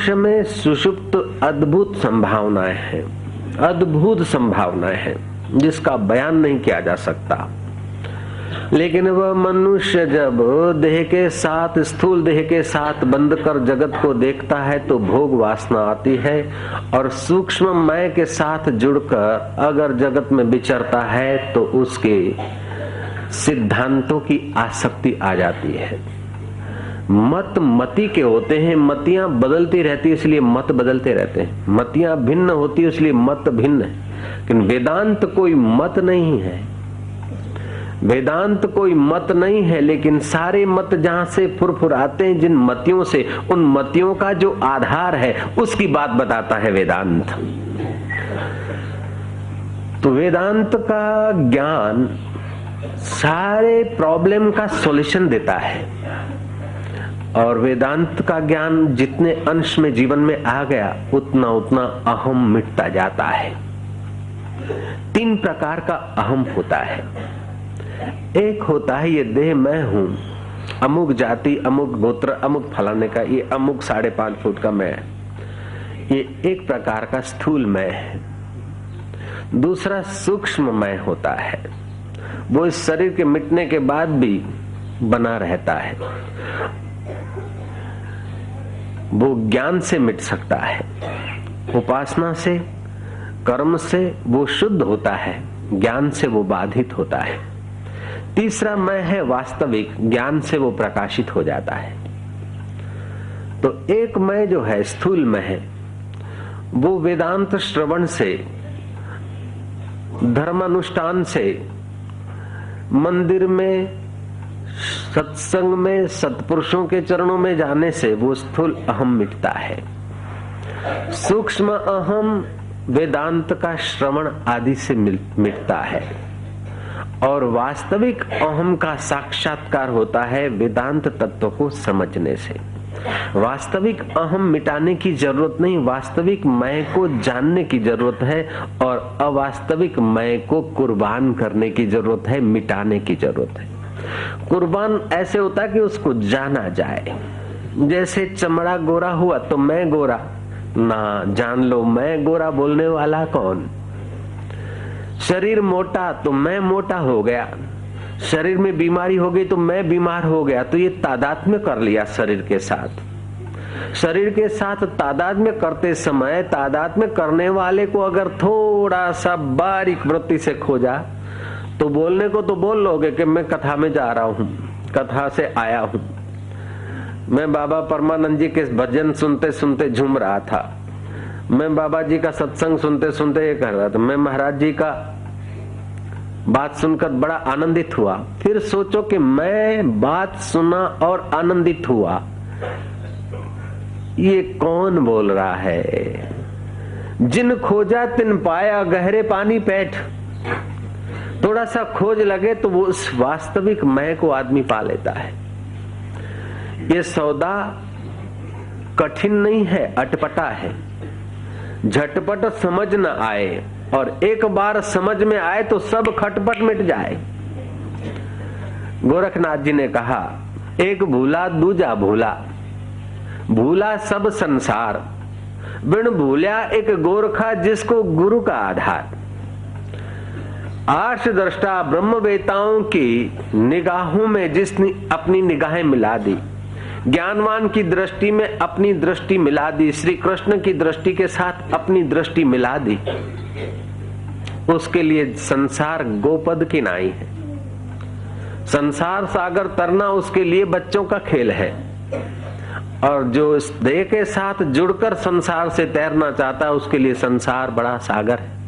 मनुष्य में सुषुप्त अद्भुत संभावनाएं हैं, अद्भुत संभावनाएं हैं जिसका बयान नहीं किया जा सकता। लेकिन वह मनुष्य जब देह के साथ, स्थूल देह के साथ बंद कर जगत को देखता है तो भोग वासना आती है, और सूक्ष्म मय के साथ जुड़कर अगर जगत में विचरता है तो उसके सिद्धांतों की आसक्ति आ जाती है। मत मति के होते हैं, मतियां बदलती रहती है इसलिए मत बदलते रहते हैं, मतियां भिन्न होती है इसलिए मत भिन्न है। लेकिन वेदांत कोई मत नहीं है, वेदांत कोई मत नहीं है, लेकिन सारे मत जहां से फुरफुराते हैं, जिन मतियों से, उन मतियों का जो आधार है उसकी बात बताता है वेदांत। तो वेदांत का ज्ञान सारे प्रॉब्लम का सॉल्यूशन देता है, और वेदांत का ज्ञान जितने अंश में जीवन में आ गया उतना उतना अहम मिटता जाता है। 3 प्रकार का अहम होता है। एक होता है ये देह मैं हूं, अमुक जाति, अमुक गोत्र, अमुक फलाने का, ये अमुक 5.5 फुट का मैं, ये एक प्रकार का स्थूल मैं है। दूसरा सूक्ष्म मैं होता है, वो इस शरीर के मिटने के बाद भी बना रहता है, वो ज्ञान से मिट सकता है, उपासना से, कर्म से वो शुद्ध होता है, ज्ञान से वो बाधित होता है। तीसरा मैं है वास्तविक, ज्ञान से वो प्रकाशित हो जाता है। तो एक मैं जो है स्थूल मैं है, वो वेदांत श्रवण से, धर्मानुष्ठान से, मंदिर में, सत्संग में, सत्पुरुषों के चरणों में जाने से वो स्थूल अहम मिटता है। सूक्ष्म अहम वेदांत का श्रवण आदि से मिटता है, और वास्तविक अहम का साक्षात्कार होता है वेदांत तत्व को समझने से। वास्तविक अहम मिटाने की जरूरत नहीं, वास्तविक मैं को जानने की जरूरत है, और अवास्तविक मैं को कुर्बान करने की जरूरत है, मिटाने की जरूरत है। कुर्बान ऐसे होता है कि उसको जाना जाए। जैसे चमड़ा गोरा हुआ तो मैं गोरा ना, जान लो मैं गोरा बोलने वाला कौन। शरीर मोटा तो मैं मोटा हो गया, शरीर में बीमारी हो गई तो मैं बीमार हो गया, तो ये तादात्म्य कर लिया शरीर के साथ। शरीर के साथ तादात्म्य करते समय तादात्म्य करने वाले को अगर थोड़ा सा बारीक वृत्ति से खोजा तो बोलने को तो बोल लोगे कि मैं कथा में जा रहा हूं, कथा से आया हूं, मैं बाबा परमानंद जी के भजन सुनते सुनते झूम रहा था, मैं बाबा जी का सत्संग सुनते सुनते ये कर रहा था, मैं महाराज जी का बात सुनकर बड़ा आनंदित हुआ। फिर सोचो कि मैं बात सुना और आनंदित हुआ, ये कौन बोल रहा है। जिन खोजा तिन पाया, गहरे पानी पैठ। थोड़ा सा खोज लगे तो वो उस वास्तविक मैं को आदमी पा लेता है। ये सौदा कठिन नहीं है, अटपटा है। झटपट समझ न आए, और एक बार समझ में आए तो सब खटपट मिट जाए। गोरखनाथ जी ने कहा, एक भूला दूजा भूला, भूला सब संसार, बिन भूल्या एक गोरखा जिसको गुरु का आधार। आर्ष दृष्टा ब्रह्मवेताओं की निगाहों में जिसने अपनी निगाहें मिला दी, ज्ञानवान की दृष्टि में अपनी दृष्टि मिला दी, श्री कृष्ण की दृष्टि के साथ अपनी दृष्टि मिला दी, उसके लिए संसार गोपद की नाई है। संसार सागर तरना उसके लिए बच्चों का खेल है, और जो इस देह के साथ जुड़कर संसार से तैरना चाहता है उसके लिए संसार बड़ा सागर है।